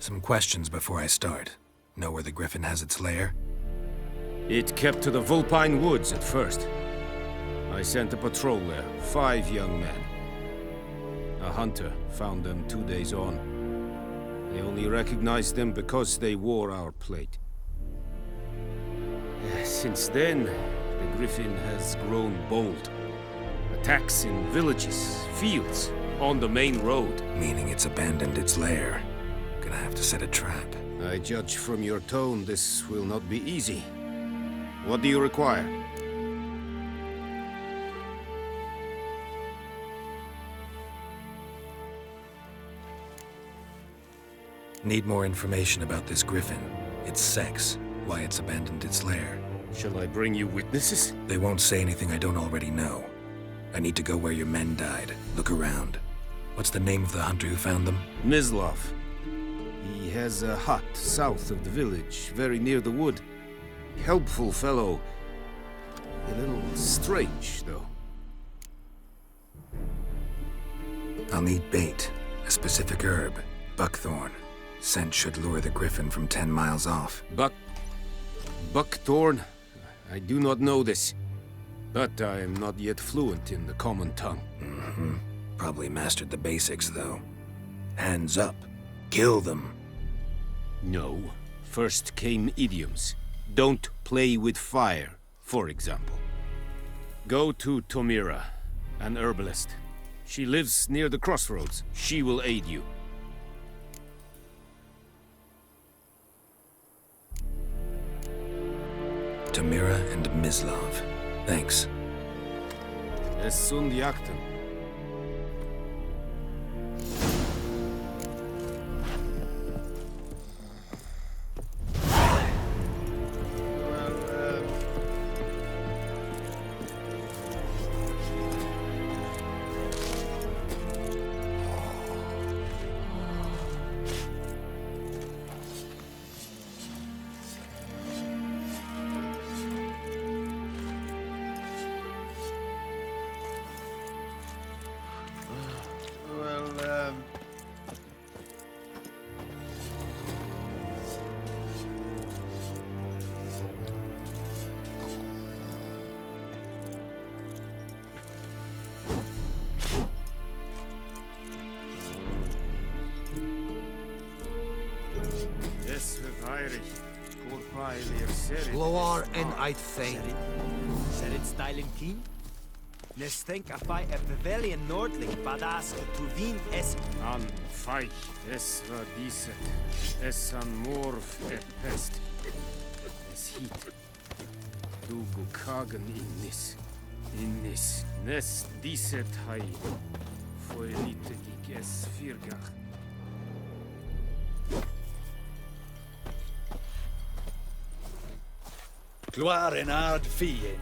Some questions before I start. Know where the Griffin has its lair? It kept to the Vulpine Woods at first. I sent a patrol there, 5 young men. A hunter found them 2 days on. They only recognized them because they wore our plate. Since then, the Griffin has grown bold. Attacks in villages, fields, on the main road. Meaning it's abandoned its lair. Gonna have to set a trap. I judge from your tone this will not be easy. What do you require? Need more information about this Griffin. Its sex, why it's abandoned its lair. Shall I bring you witnesses? They won't say anything I don't already know. I need to go where your men died. Look around. What's the name of the hunter who found them? Mislav. He has a hut south of the village, very near the wood. Helpful fellow. A little strange, though. I'll need bait. A specific herb. Buckthorn. Scent should lure the Griffin from 10 miles off. Buckthorn? I do not know this. But I am not yet fluent in the common tongue. Mm-hmm. Probably mastered the basics, though. Hands up. Kill them. No. First came idioms. Don't play with fire, for example. Go to Tomira, an herbalist. She lives near the crossroads. She will aid you. Tomira and Mislav. Thanks. Es sunt jakten. Loar en uitfijn. Serit stylen keen? Nes think afai a pavilion nordling badass to vin es An feich es radiset, es an morf pest. Es hit. Du gukagen in nis, nes diset hai. Foelite gig es virgach. Gloire en aard fien.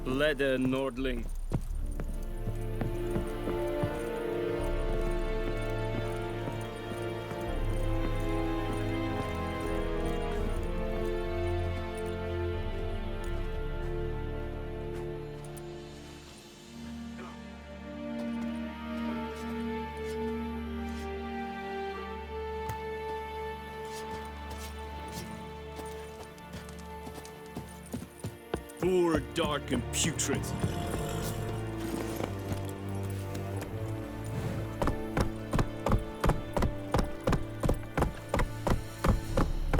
Lede Nordling. Poor, dark, and putrid.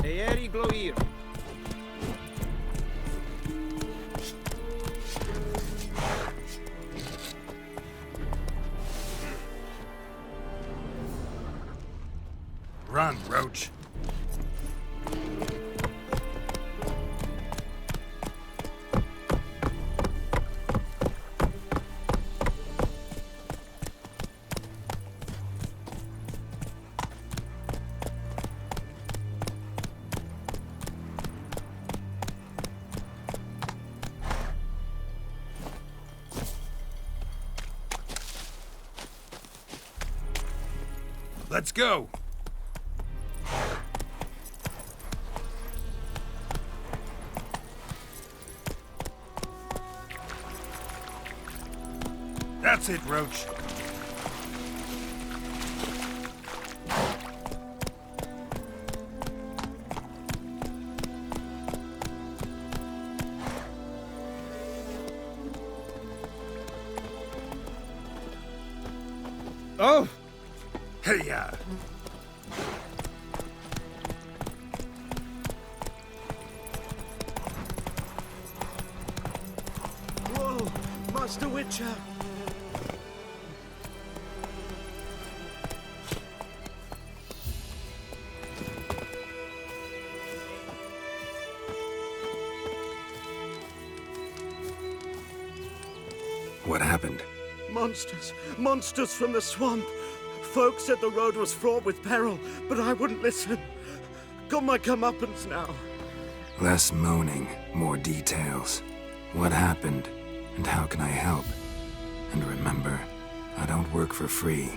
Eeri Gloir. Run, Roach. Let's go! That's it, Roach. Oh! Hey-ya! Whoa, Master Witcher! What happened? Monsters! Monsters from the swamp! Folk said the road was fraught with peril, but I wouldn't listen. Got my comeuppance now. Less moaning, more details. What happened, and how can I help? And remember, I don't work for free.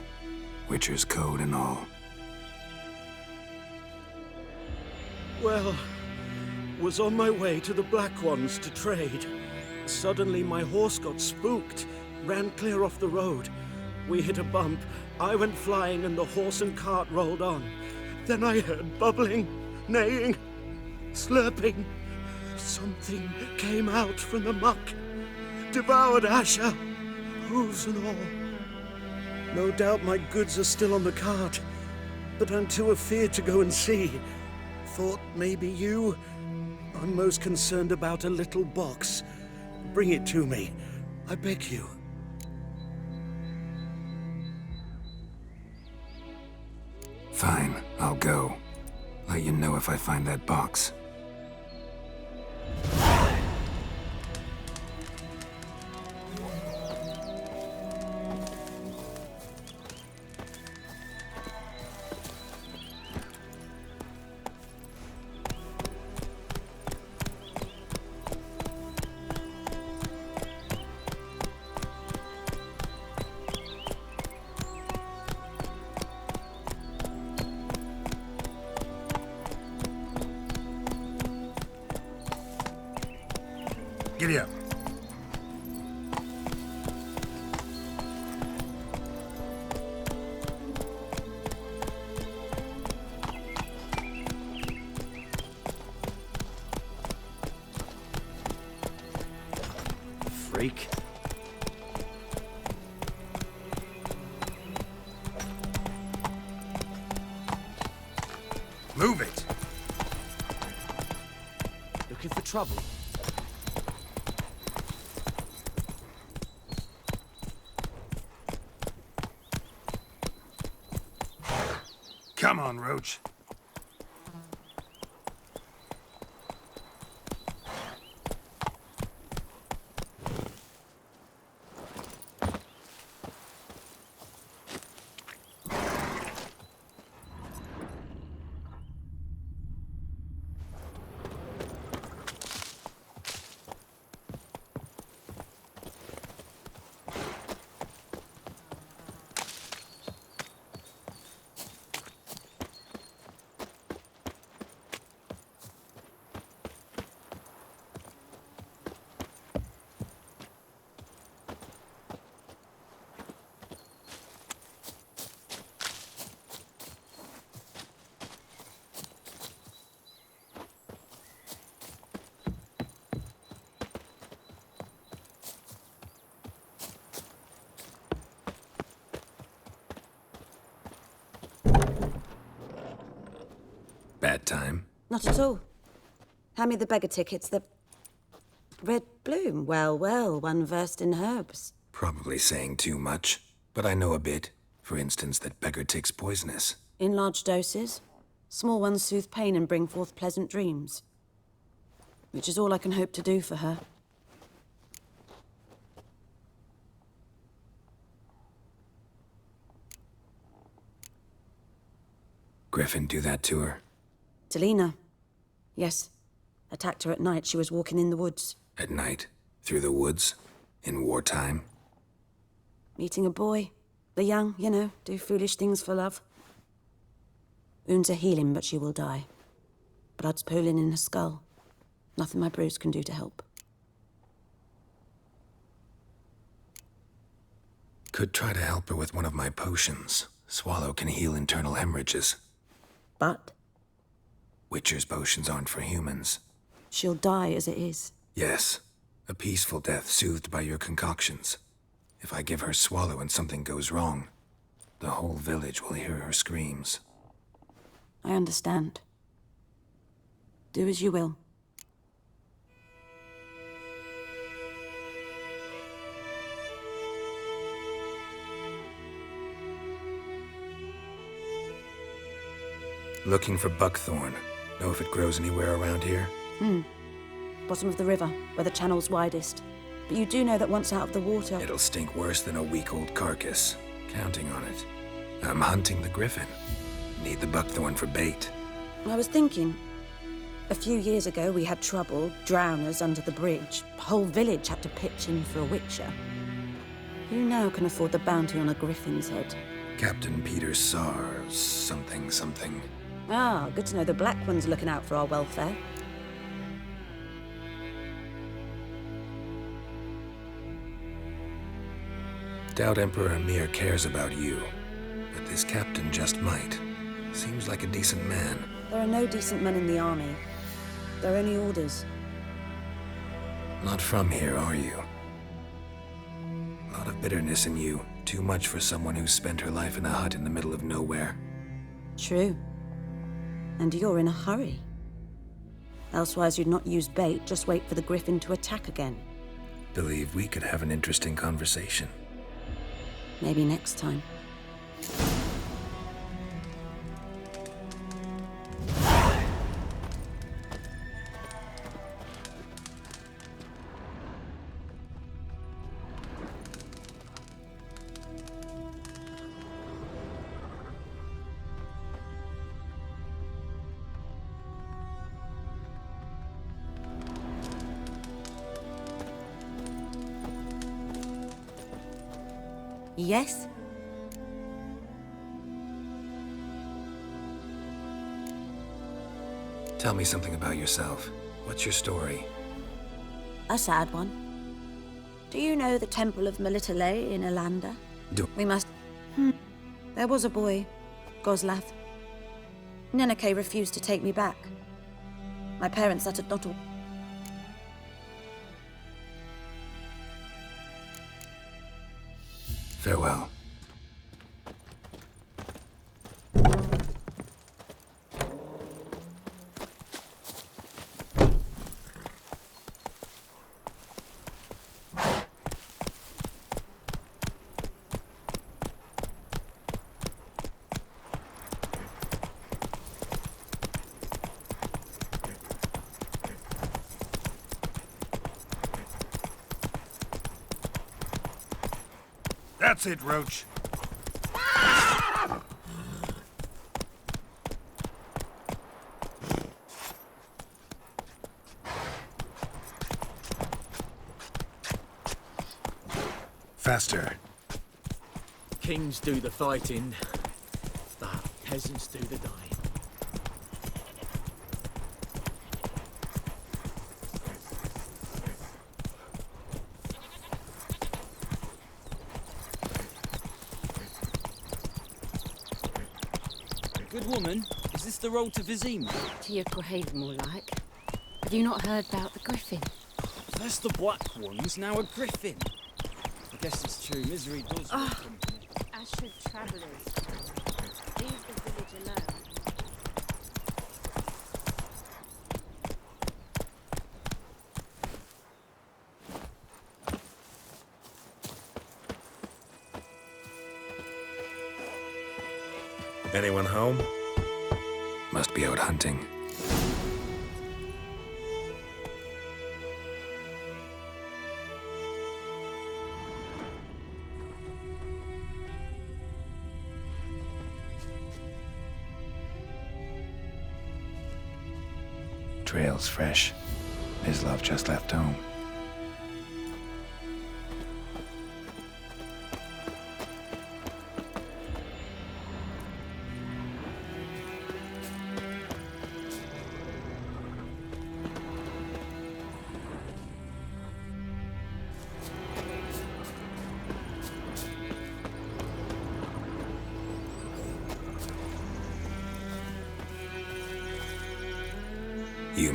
Witcher's code and all. Well, was on my way to the Black Ones to trade. Suddenly my horse got spooked, ran clear off the road. We hit a bump, I went flying and the horse and cart rolled on. Then I heard bubbling, neighing, slurping. Something came out from the muck, devoured Asher, hooves and all. No doubt my goods are still on the cart, but I'm too afeard to go and see. Thought maybe you. I'm most concerned about a little box. Bring it to me, I beg you. Fine, I'll go. Let you know if I find that box. Giddy up. Freak. Move it! Looking for trouble? Come on, Roach. Bad time? Not at all. Hand me the beggar tickets, the... Red Bloom. Well, well, one versed in herbs. Probably saying too much, but I know a bit. For instance, that beggar tick's poisonous. In large doses. Small ones soothe pain and bring forth pleasant dreams. Which is all I can hope to do for her. Griffin do that to her? Delina. Yes. Attacked her at night. She was walking in the woods. At night? Through the woods? In wartime? Meeting a boy. The young, you know, do foolish things for love. Wounds are healing, but she will die. Blood's pooling in her skull. Nothing my brews can do to help. Could try to help her with one of my potions. Swallow can heal internal hemorrhages. But Witcher's potions aren't for humans. she'll die as it is. Yes, a peaceful death soothed by your concoctions. If I give her Swallow and something goes wrong, the whole village will hear her screams. I understand. Do as you will. Looking for buckthorn. Know if it grows anywhere around here? Bottom of the river, where the channel's widest. But you do know that once out of the water... It'll stink worse than a week-old carcass. Counting on it. I'm hunting the griffin. Need the buckthorn for bait. I was thinking, a few years ago we had trouble, drowners under the bridge. The whole village had to pitch in for a witcher. Who now can afford the bounty on a griffin's head? Captain Peter Sar, something. Ah, good to know the Black One's looking out for our welfare. Doubt Emperor Emir cares about you. But this captain just might. Seems like a decent man. There are no decent men in the army. They're only orders. Not from here, are you? Lot of bitterness in you. Too much for someone who spent her life in a hut in the middle of nowhere. True. And you're in a hurry. Elsewise you'd not use bait, just wait for the griffin to attack again. Believe we could have an interesting conversation. Maybe next time. Yes? Tell me something about yourself. What's your story? A sad one. Do you know the Temple of Melitele in Alanda? We must... There was a boy, Goslav. Neneke refused to take me back. My parents uttered not all... Farewell. That's it, Roach. Faster. Kings do the fighting, but peasants do the dying. Good woman, is this the road to Vizima? To your grave, more like. Have you not heard about the griffin? First the black ones, now a griffin. I guess it's true, misery does want company. As should travellers. Leave the village alone. Anyone home? Must be out hunting. Trail's fresh. His love just left home.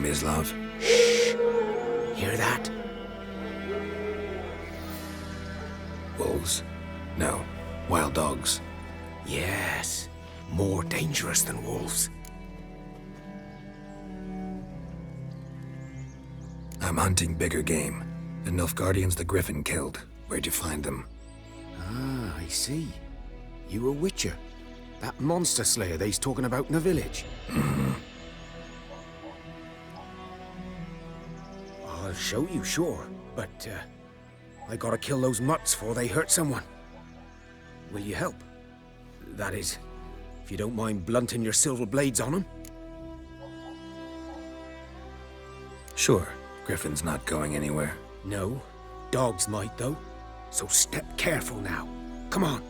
Mislav. Hear that? Wolves? No. Wild dogs. Yes. More dangerous than wolves. I'm hunting bigger game. The Nilfgaardians the Griffin killed. Where'd you find them? Ah, I see. You a witcher. That monster slayer they's talking about in the village. I'll show you, sure. But, I gotta kill those mutts before they hurt someone. Will you help? That is, if you don't mind blunting your silver blades on them. Sure. Griffin's not going anywhere. No. Dogs might, though. So step careful now. Come on.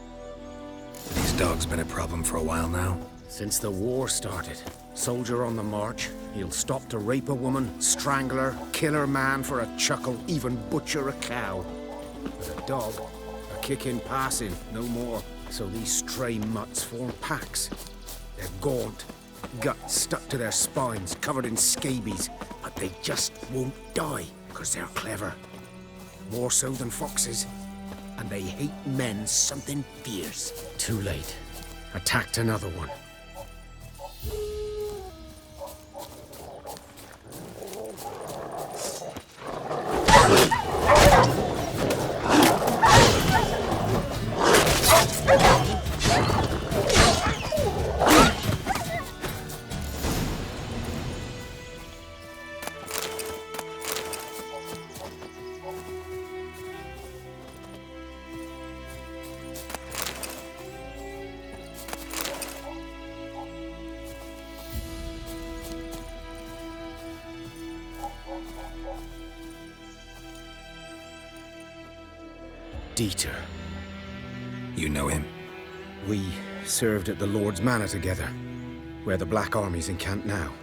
These dogs been a problem for a while now? Since the war started. Soldier on the march. He'll stop to rape a woman, strangle her, kill her man for a chuckle, even butcher a cow. But a dog, a kick in passing, no more. So these stray mutts form packs. They're gaunt, guts stuck to their spines, covered in scabies, but they just won't die, because they're clever. More so than foxes. And they hate men something fierce. Too late. Attacked another one. Dieter. You know him? We served at the Lord's Manor together, where the Black Army's encamped now.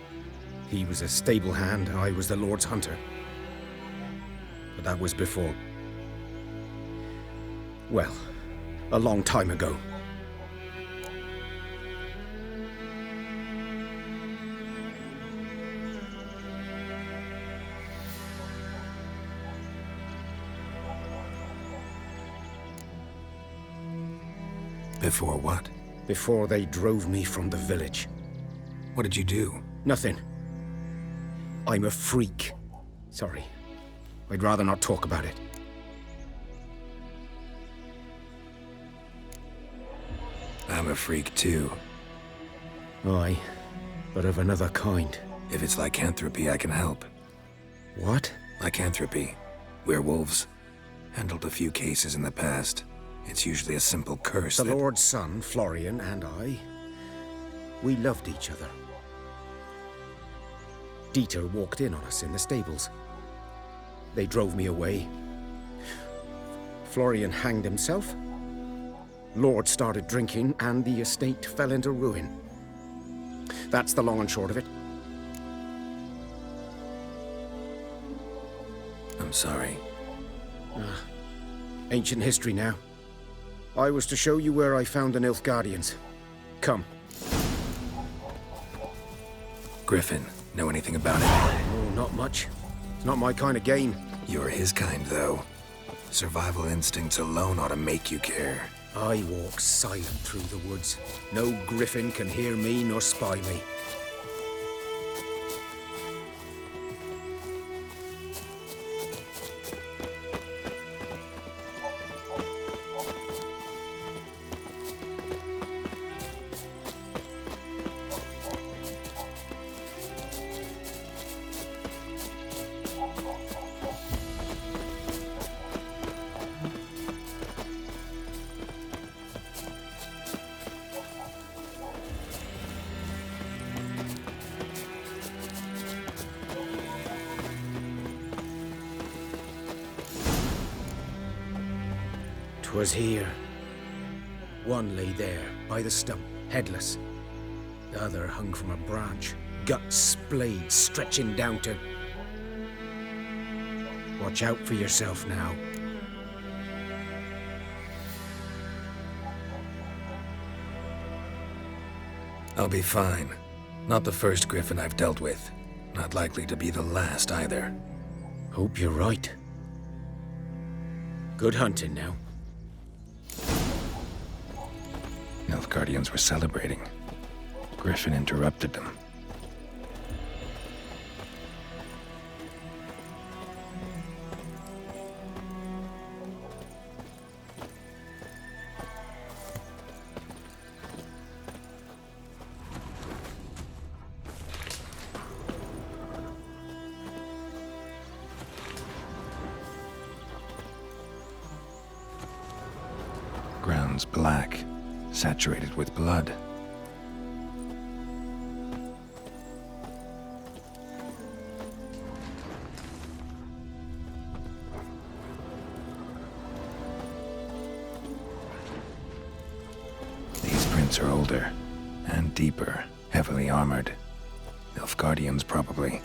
He was a stable hand, I was the Lord's hunter. But that was before... well, a long time ago. Before what? Before they drove me from the village. What did you do? Nothing. I'm a freak. Sorry. I'd rather not talk about it. I'm a freak too. Aye, but of another kind. If it's lycanthropy, I can help. What? Lycanthropy. Werewolves. Handled a few cases in the past. It's usually a simple curse The that... Lord's son, Florian, and I, we loved each other. Dieter walked in on us in the stables. They drove me away. Florian hanged himself. Lord started drinking, and the estate fell into ruin. That's the long and short of it. I'm sorry. Ancient history now. I was to show you where I found the Nilfgaardians. Come. Griffin, know anything about it? Oh, not much. It's not my kind of game. You're his kind, though. Survival instincts alone ought to make you care. I walk silent through the woods. No griffin can hear me nor spy me. Was here. One lay there, by the stump, headless. The other hung from a branch, guts splayed, stretching down to... Watch out for yourself now. I'll be fine. Not the first Griffin I've dealt with. Not likely to be the last either. Hope you're right. Good hunting now. Nilfgaardians were celebrating. Griffin interrupted them. Ground's black, saturated with blood. These prints are older and deeper, heavily armored. Nilfgaardians, probably.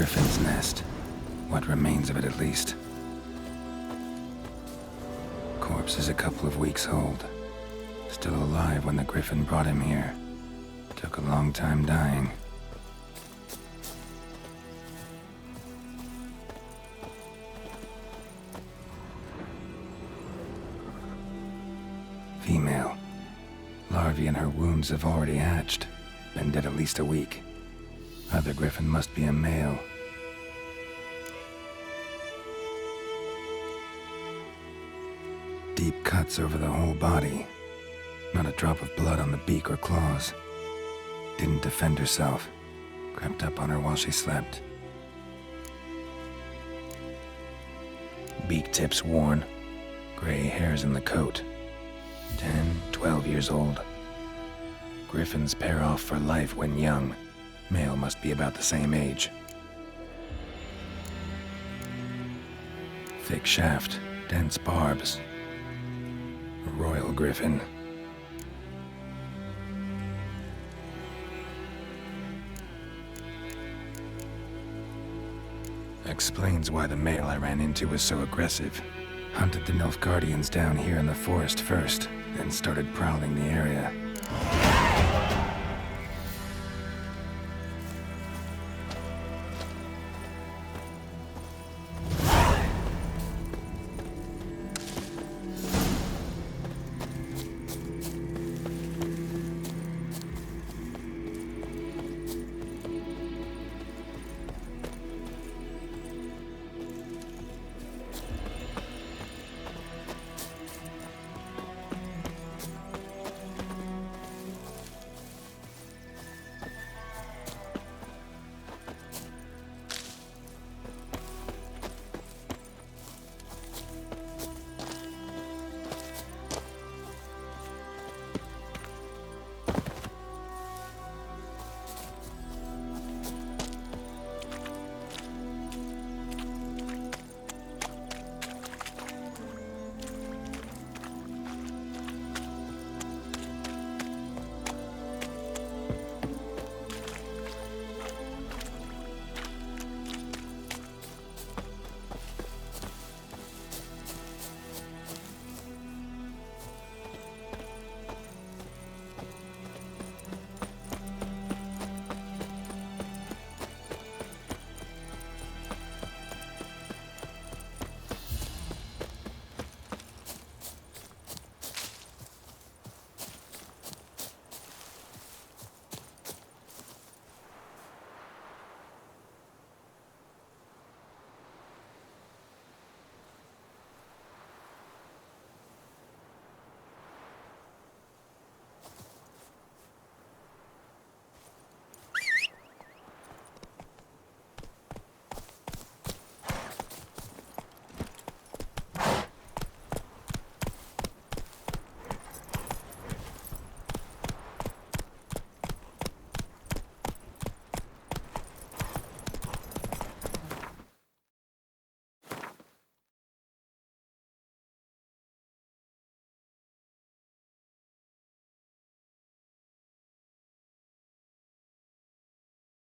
Griffin's nest. What remains of it, at least. Corpse is a couple of weeks old. Still alive when the Griffin brought him here. Took a long time dying. Female. Larvae in her wounds have already hatched. Been dead at least a week. Other Griffin must be a male. Deep cuts over the whole body. Not a drop of blood on the beak or claws. Didn't defend herself. Crept up on her while she slept. Beak tips worn. Gray hairs in the coat. 10, 12 years old. Griffins pair off for life when young. Male must be about the same age. Thick shaft, dense barbs. A royal griffin. Explains why the male I ran into was so aggressive. Hunted the Nilfgaardians down here in the forest first, then started prowling the area.